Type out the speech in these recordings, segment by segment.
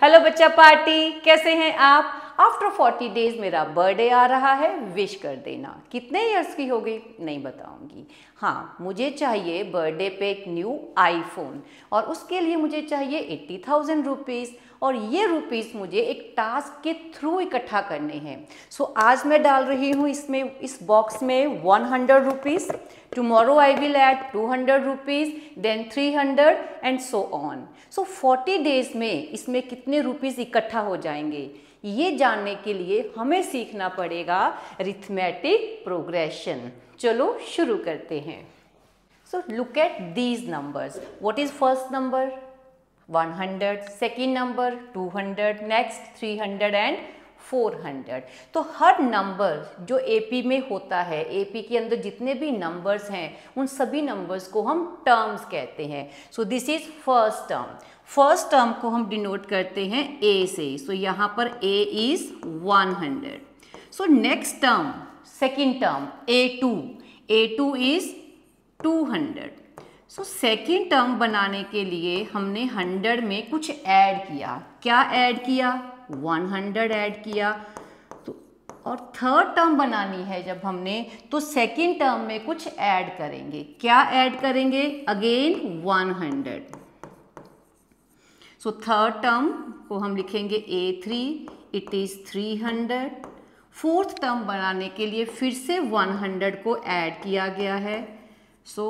Hello बच्चा party, कैसे हैं आप? आफ्टर 40 डेज मेरा बर्थडे आ रहा है, विश कर देना। कितने इयर्स की हो गई नहीं बताऊंगी। हाँ, मुझे चाहिए बर्थडे पे एक न्यू आईफोन और उसके लिए मुझे चाहिए 80,000 रुपीज़ और ये रुपीज़ मुझे एक टास्क के थ्रू इकट्ठा करने हैं। सो आज मैं डाल रही हूँ इसमें, इस बॉक्स में 100 rupees. Tomorrow I will add 200 rupees, then 300 and so on. So 40 days में इसमें कितने रुपीज़ इकट्ठा हो जाएंगे, ये जानने के लिए हमें सीखना पड़ेगा अरिथमेटिक प्रोग्रेशन। चलो शुरू करते हैं। So look at these numbers. What is first number? 100, second number 200, next 300 and 400। तो हर नंबर जो एपी में होता है, एपी के अंदर जितने भी नंबर्स हैं उन सभी नंबर्स को हम टर्म्स कहते हैं। So this is first term. First term को हम डिनोट करते हैं ए से। सो यहाँ पर A is 100। So next term, second term A2 is 200। So second term बनाने के लिए हमने 100 में कुछ ऐड किया। क्या ऐड किया? 100 ऐड किया। तो और थर्ड टर्म बनानी है जब हमने, तो सेकेंड टर्म में कुछ ऐड करेंगे। क्या ऐड करेंगे? अगेन 100। सो थर्ड टर्म को हम लिखेंगे A3, it is 300। Fourth term बनाने के लिए फिर से 100 को ऐड किया गया है। सो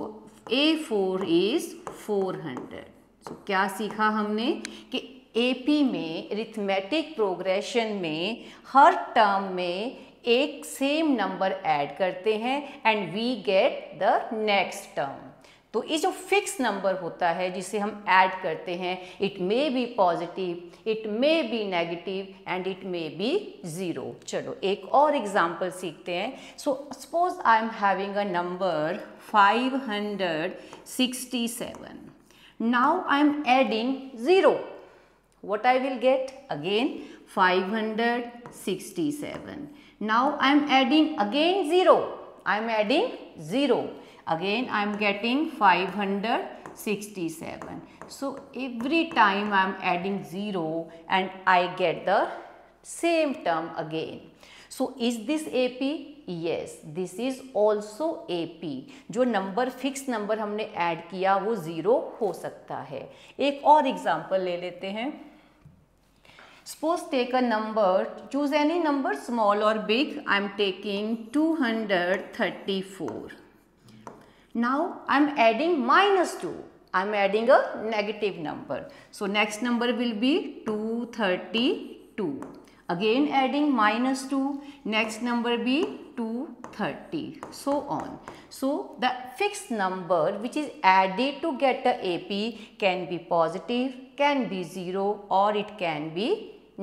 A4 इज 400। सो क्या सीखा हमने कि एपी में अरिथमेटिक प्रोग्रेशन में हर टर्म में एक सेम नंबर ऐड करते हैं and we get the next term. तो ये जो फिक्स नंबर होता है जिसे हम ऐड करते हैं, it may be positive, it may be negative and it may be zero. चलो एक और एग्जांपल सीखते हैं। So suppose I am having a number 567. Now I am adding 0. What I will get? Again 567. Now I am adding again 0. I am adding 0. Again I am getting 567. So every time I am adding 0 and I get the same term again. So is this AP? Yes, this is also AP. जो number fix number हमने add किया वो 0 हो सकता है। एक और example ले लेते हैं। Suppose take a number, choose any number, small or big. I am taking 234. Now I am adding -2. I am adding a negative number. So next number will be 232. Again adding -2, next number be 230, so on. So the fixed number which is added to get the AP can be positive, can be 0 or it can be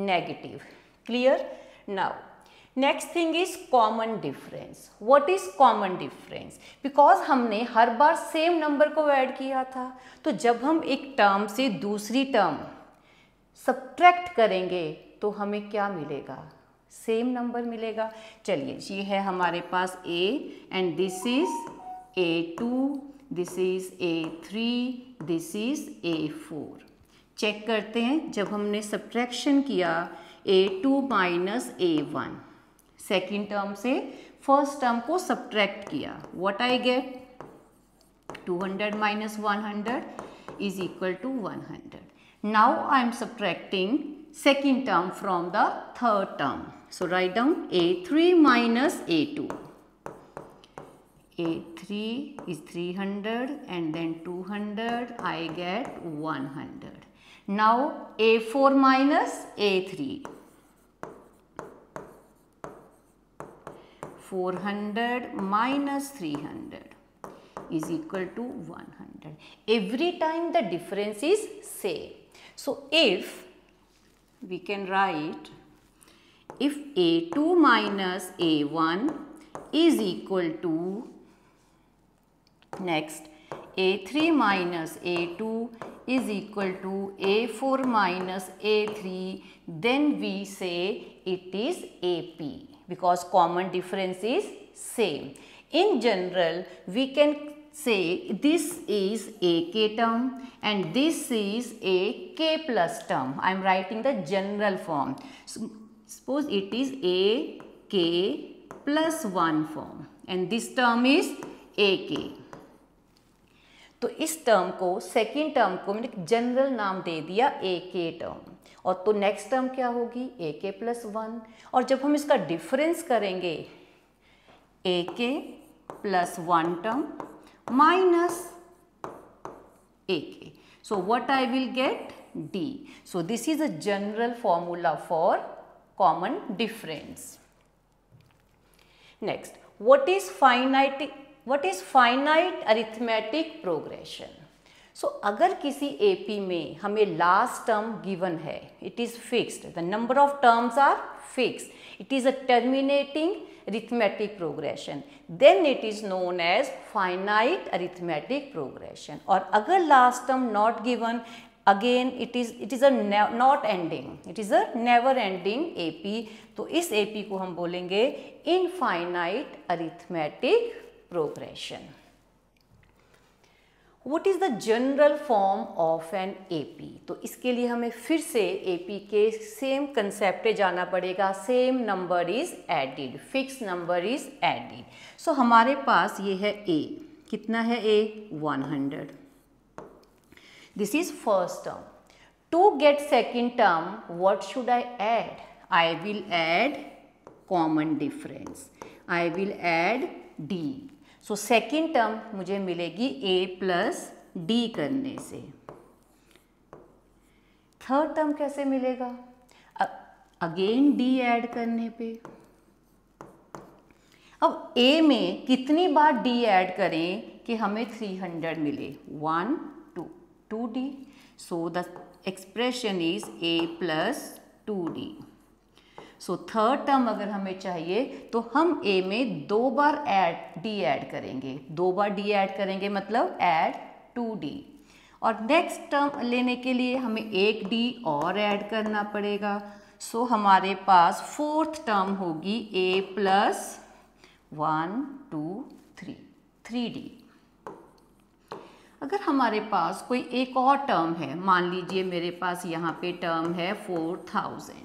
negative. Clear? Now next thing is common difference. What is common difference? Because हमने हर बार same number को add किया था, तो जब हम एक term से दूसरी टर्म सब्ट्रैक्ट करेंगे तो हमें क्या मिलेगा? सेम नंबर मिलेगा। चलिए, ये है हमारे पास A and this is A2, this is A3, this is A4। Check करते हैं, जब हमने सब्ट्रैक्शन किया A2 minus A1, second term से फर्स्ट टर्म को सब्ट्रैक्ट किया, what I get? 200 minus 100 is equal to 100। Now I am subtracting second term from the third term. So write down A3 minus A2. A3 is 300 and then 200, I get 100. Now A4 minus A3. 400 minus 300 is equal to 100. Every time the difference is same. So if we can write, if A2 minus A1 is equal to, next A3 minus A2 is equal to A4 minus A3, then we say it is AP because common difference is same. In general, we can say this is a k term and this is a k plus term. I am writing the general form. So, suppose it is a k plus 1 form and this term is a k. तो इस term को, second term को मैंने general नाम दे दिया ए के term, और तो नेक्स्ट टर्म क्या होगी ए के प्लस 1, और जब हम इसका डिफरेंस करेंगे ए के प्लस 1 टर्म माइनस ए के, so what I will get d. So this is a general formula for common difference. Next, what is finite arithmetic progression? So अगर किसी AP में हमें लास्ट टर्म गिवन है, it is fixed, the number of terms are fixed, it is a terminating arithmetic progression, then it is known as finite arithmetic progression. और अगर last term not given, again it is a not ending, it is a never ending AP. तो इस AP को हम बोलेंगे infinite arithmetic progression. What is the general form of an AP? तो इसके लिए हमें फिर से AP के सेम कंसेप्ट पे जाना पड़ेगा. Same number is added, fix number is added. So हमारे पास ये है A. कितना है A? 100. This is first term. To get second term, what should I add? I will add common difference. I will add D. So second term मुझे मिलेगी a plus D करने से. थर्ड टर्म कैसे मिलेगा? Again d add करने पे. अब a में कितनी बार d ऐड करें कि हमें 300 मिले? 1 2 2d. So the expression is a plus 2d. So third term अगर हमें चाहिए तो हम a में 2 बार d ऐड करेंगे. 2 बार d ऐड करेंगे मतलब ऐड 2d. और नेक्स्ट टर्म लेने के लिए हमें एक d और ऐड करना पड़ेगा. सो हमारे पास फोर्थ टर्म होगी a प्लस 1 2 3 3d. अगर हमारे पास कोई एक और टर्म है, मान लीजिए मेरे पास यहाँ पे टर्म है 4000,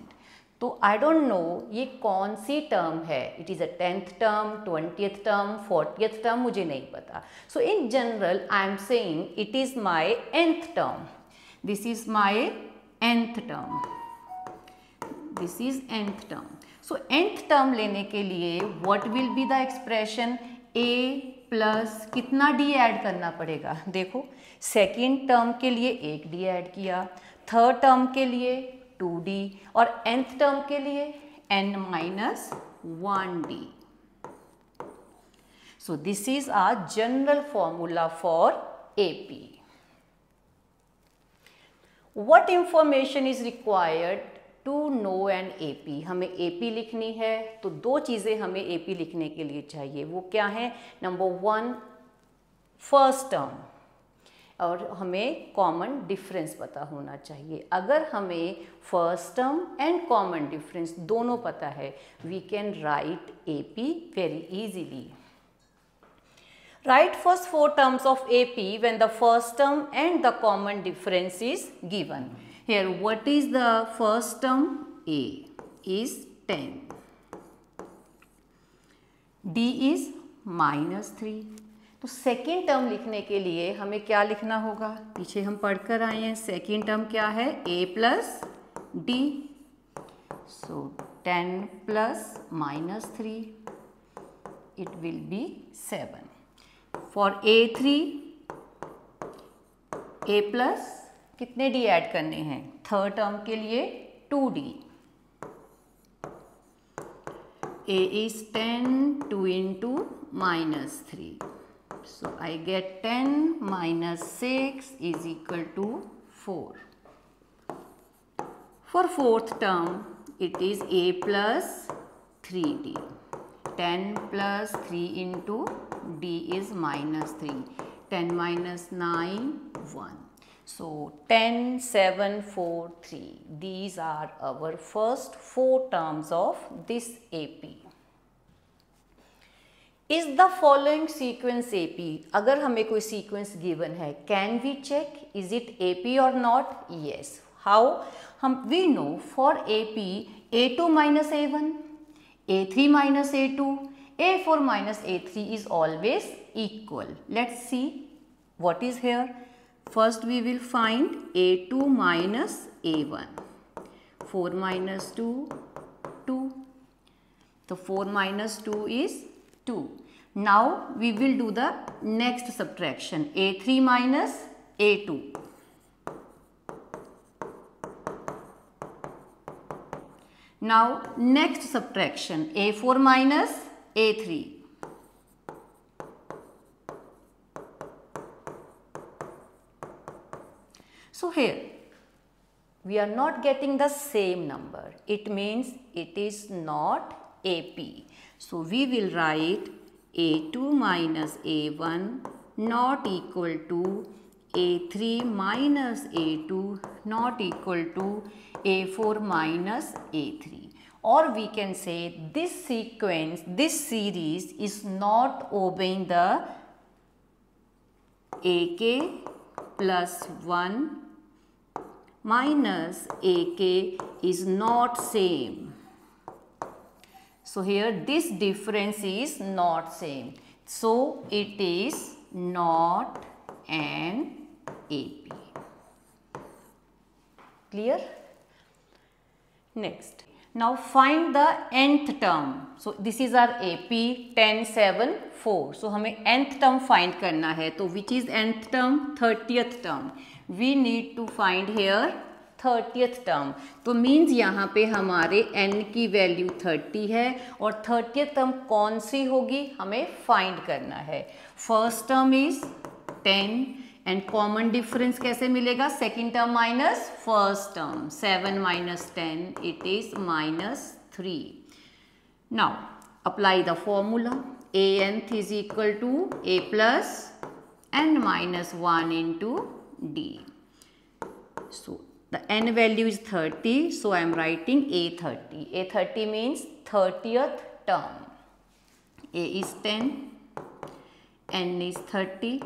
तो आई डोंट नो ये कौन सी टर्म है. It is a 10th term, 20th term, 40th term, मुझे नहीं पता. So in general I am saying it is my nth term. This is my nth term. This is nth term. So nth term लेने के लिए what will be the expression? a plus कितना d add करना पड़ेगा? देखो, second term के लिए एक d ऐड किया, थर्ड टर्म के लिए 2d और nth टर्म के लिए n minus 1d. So this is our general formula for AP. What information is required to know an AP? हमें AP लिखनी है तो दो चीज़ें हमें AP लिखने के लिए चाहिए. वो क्या है? नंबर 1 फर्स्ट टर्म, और हमें कॉमन डिफरेंस पता होना चाहिए. अगर हमें first term and common difference दोनों पता है, we can write AP very easily. Write first 4 terms of AP when the first term and the common difference is given. Here what is the first term? A is 10. D is -3. तो second term लिखने के लिए हमें क्या लिखना होगा? पीछे हम पढ़कर आए हैं. सेकेंड टर्म क्या है? a plus D. So 10 plus -3 it will be 7. For a3 a plus कितने d ऐड करने हैं? थर्ड टर्म के लिए 2d. a is 10, 2 into -3. So I get 10 minus 6 is equal to 4. For fourth term, it is a plus 3d. 10 plus 3 into d is -3. 10 minus 9, 1. So 10, 7, 4, 3. These are our first 4 terms of this AP. Is the following sequence AP? अगर हमें कोई sequence given है, can we check is it AP और not? Yes. How? हम we know for AP A2 minus A1, A3 minus A2, A4 minus A3 is always equal. Let's see what is here. First we will find A2 minus A1. 4 minus 2, 2. So 4 minus 2 is 2. Now we will do the next subtraction. A3 minus A2. Now next subtraction. A4 minus A3. So here we are not getting the same number. It means it is not AP. So we will write A2 minus A1 not equal to A3 minus A2 not equal to A4 minus A3. Or we can say this sequence, this series is not obeying the AK plus 1 minus AK is not same. So here this difference is not same. So it is not an AP. Clear? Next. Now find the nth term. So this is our AP 10, 7, 4. So हमें nth term find करना है. तो which is nth term? 30th term. We need to find here 30th term. तो means यहाँ पे हमारे n की value 30 है और 30th term कौन सी होगी हमें find करना है. First term is 10 and common difference कैसे मिलेगा? Second term minus first term. 7 minus 10 it is minus 3. Now apply the formula. Anth is equal to A plus n minus 1 into D. So the n value is 30, so I am writing A30. A30 means 30th term. A is 10, n is 30,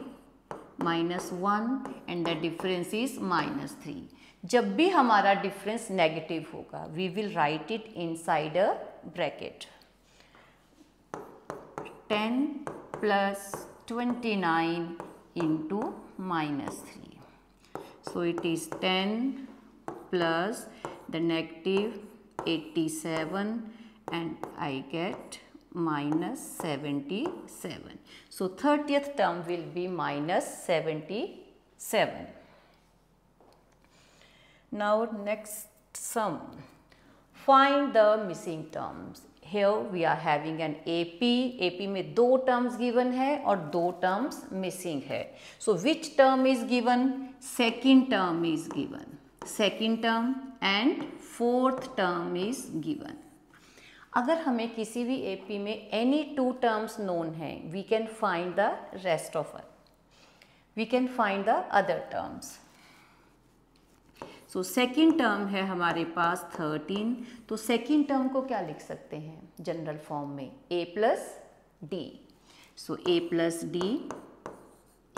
minus 1 and the difference is minus 3. जब भी हमारा difference negative होगा, we will write it inside a bracket. 10 plus 29 into minus 3. So it is 10 plus the negative 87 and I get minus 77. So 30th term will be minus 77. Now next sum. Find the missing terms. Here we are having an AP. AP में दो terms given है और दो terms missing है. So which term is given? Second term is given. Second term and fourth term is given. अगर हमें किसी भी AP में any two terms known है, we can find the rest of it. We can find the other terms. So second term है हमारे पास 13. तो second term को क्या लिख सकते हैं जनरल फॉर्म में? A plus D. So A plus D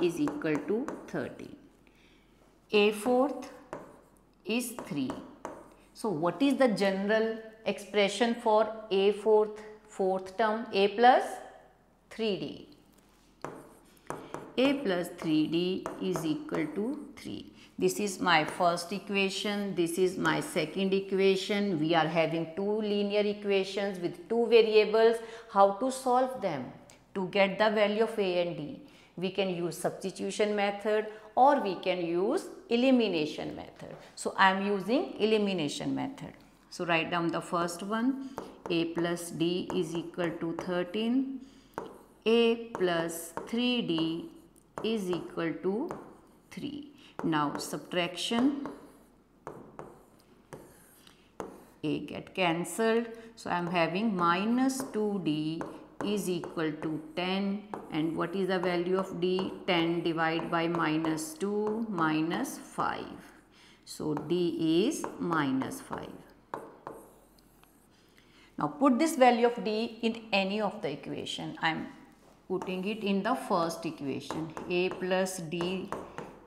is equal to 13. A fourth is 3. So what is the general expression for A fourth term? A plus 3D. A plus 3D is equal to 3. This is my first equation. This is my second equation. We are having two linear equations with two variables. How to solve them? To get the value of A and D, we can use substitution method or we can use elimination method. So I am using elimination method. So write down the first one. A plus D is equal to 13. A plus 3D is equal to 3. Now subtraction. A get cancelled. So I am having minus 2D is equal to 10. And what is the value of D? 10 divided by minus 2 minus 5. So D is minus 5. Now put this value of D in any of the equation. I am putting it in the first equation, a plus D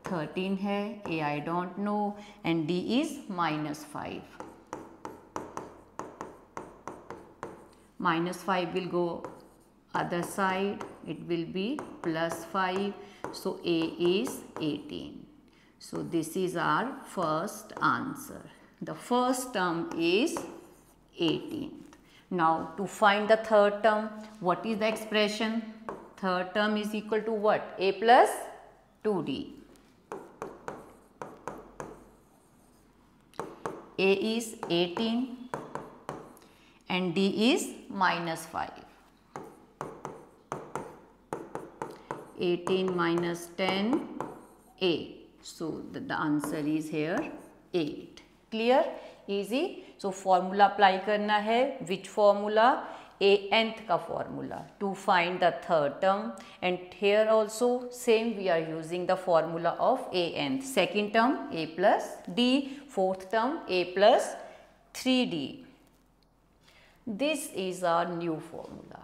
13 है, a I don't no and d is -5. -5 will go other side, it will be +5, so a is 18. So this is our first answer. The first term is 18th. Now to find the third term, what is the expression? Third term is equal to what? A plus 2d. A is 18 and d is -5. 18 minus 10, 8. So the answer is here 8. Clear? Easy. So formula apply करना है. Which formula? a_nth का formula to find the third term, and here also same we are using the formula of a_nth. Second term a plus d, fourth term a plus 3d. This is our new formula.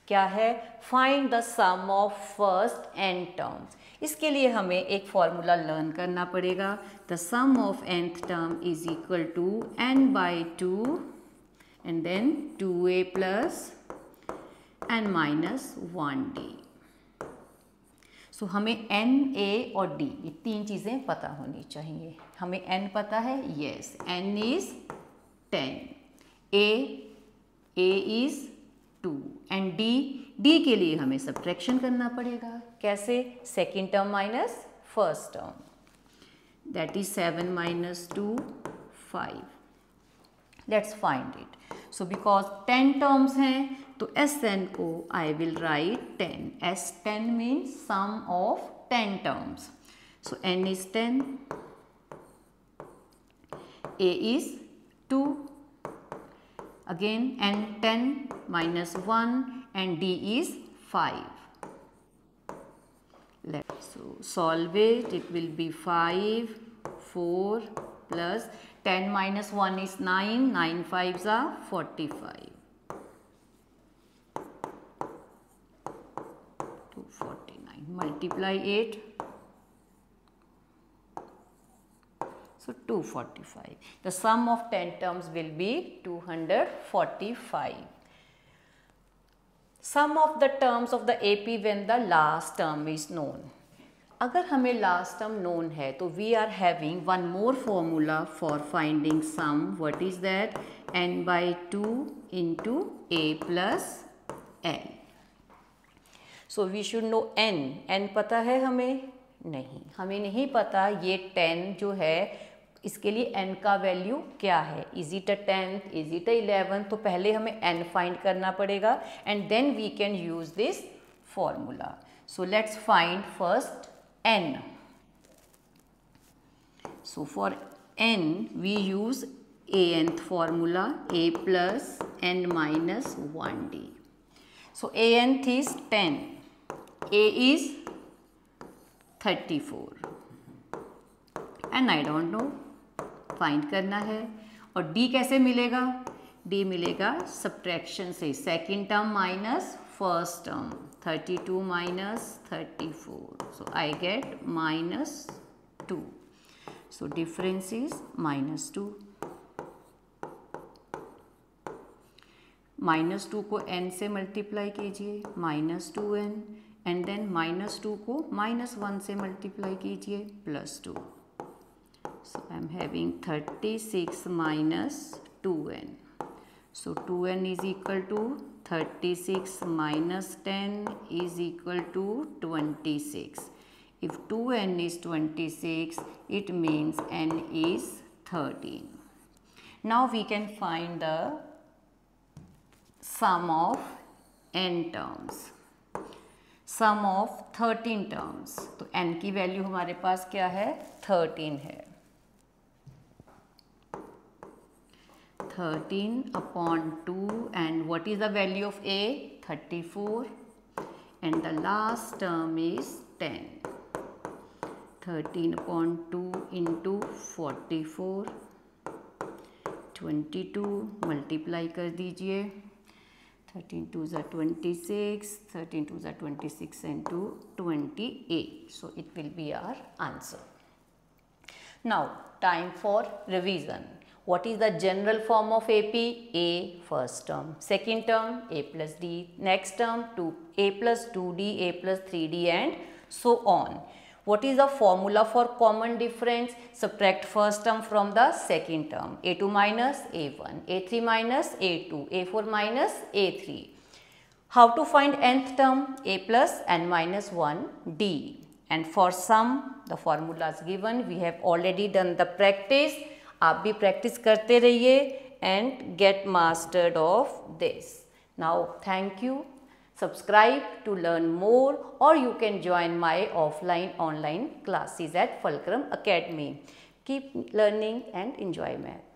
क्या है? Find the sum of first n terms. इसके लिए हमें एक formula learn करना पड़ेगा. The sum of nth term is equal to n by 2 and then 2a plus n minus 1d. So हमें n, a और d ये तीन चीज़ें पता होनी चाहिए. हमें n पता है, yes, n is 10, a is 2 and d के लिए हमें सब्ट्रैक्शन करना पड़ेगा. कैसे? Second term minus first term, that is 7 minus 2, 5. Let's find it. So because 10 terms हैं तो Sn को I will write 10. S10 means sum of 10 terms. So n is 10, a is 2, again n 10 minus 1 and d is 5. So solve it. It will be 5, 4 plus 10 minus 1 is 9. 9 5s are 45. 249. Multiply 8. So 245. The sum of 10 terms will be 245. Sum of the terms of the AP when the last term is known. अगर हमें last term known है तो we are having one more formula for finding sum. What is that? n by 2 into a plus n. So we should know n. n पता है हमें? नहीं, हमें नहीं पता. ये 10 जो है इसके लिए n का वैल्यू क्या है? Is it a 10th, is it a 11th? तो पहले हमें n फाइंड करना पड़ेगा and then we can use this formula. So let's find first n. So for n we use a_nth formula, a plus n minus 1d. So a_nth is 10, a is 34 and I don't know, find करना है. और d कैसे मिलेगा? d मिलेगा subtraction से. Second term minus first term, 32 minus 34, so I get -2. So difference is -2. -2 को n से multiply कीजिए, -2n, एंड देन -2 को -1 से मल्टीप्लाई कीजिए, +2. So I am having 36 minus 2n. So 2n is equal to 36 minus 10 is equal to 26. If 2n is 26, it means n is 13. Now we can find the sum of n terms. Sum of 13 terms. तो n की value हमारे पास क्या है? 13 है. 13 upon 2, and what is the value of a? 34, and the last term is 10. 13 upon 2 into 44, 22, multiply कर दीजिए. 13 2s are 26, 13 2s are 26 and 2 28. So it will be our answer. Now time for revision. What is the general form of AP? A first term, second term A plus D, next term A plus 2D, A plus 3D and so on. What is the formula for common difference? Subtract first term from the second term. A2 minus A1, A3 minus A2, A4 minus A3. How to find nth term? A plus n minus 1 D. And for sum, the formulas given. We have already done the practice. आप भी practice करते रहिए and get mastered of this. Now, thank you. Subscribe to learn more, or you can join my offline online classes at Fulcrum Academy. Keep learning and enjoy math.